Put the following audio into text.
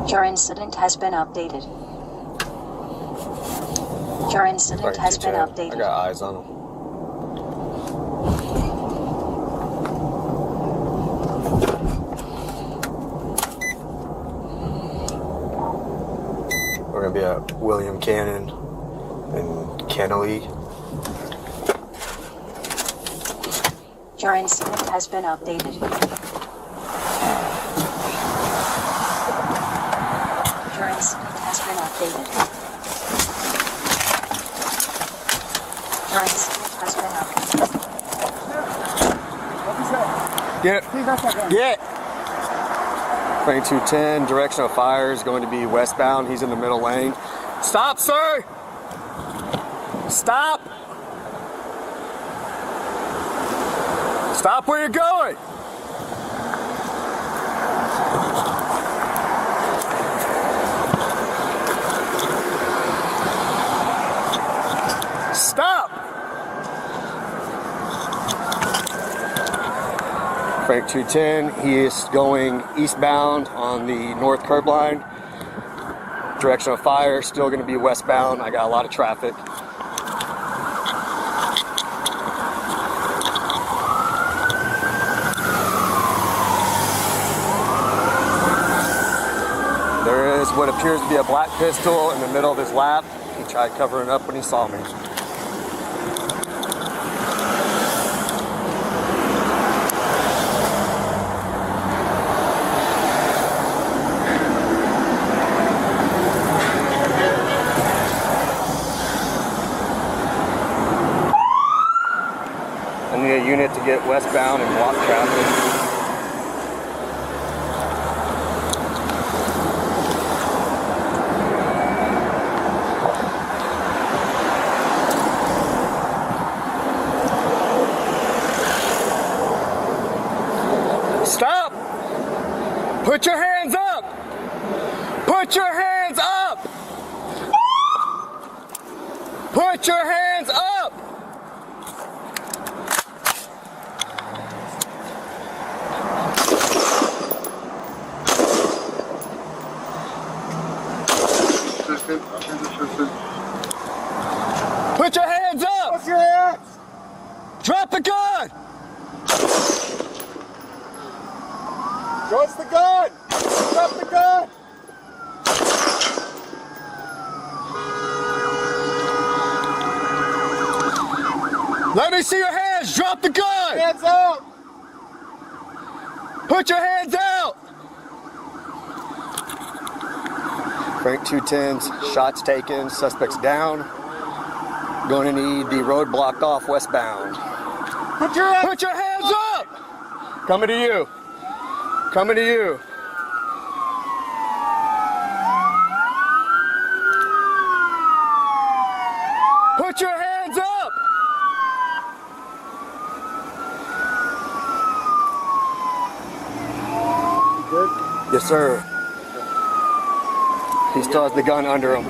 Your incident has been updated. Your incident has been updated. I got eyes on him. We're gonna be at William Cannon and Kennelly. Your incident has been updated. Your incident has been updated. Your incident has been updated. Get it. Get it. 2210, direction of fire is going to be westbound. He's in the middle lane. Stop, sir! Stop! Stop where you're going! Stop! Frank 210, he is going eastbound on the north curb line. Direction of fire, still going to be westbound. I got a lot of traffic. There is what appears to be a black pistol in the middle of his lap. He tried covering up when he saw me. I need a unit to get westbound and block traffic. Stop! Put your hands up! Put your hands up! Put your hands up! Put your hands up! What's your hands? Drop the gun! Show us the gun! Drop the gun! Let me see your hands! Drop the gun! Hands up! Put your hands out! Frank 210's, shots taken, suspects down. Going to need the road blocked off westbound. Put your hands, Put your hands up! Coming to you. Coming to you. Put your hands up! You good? Yes, sir. He still has the gun under him.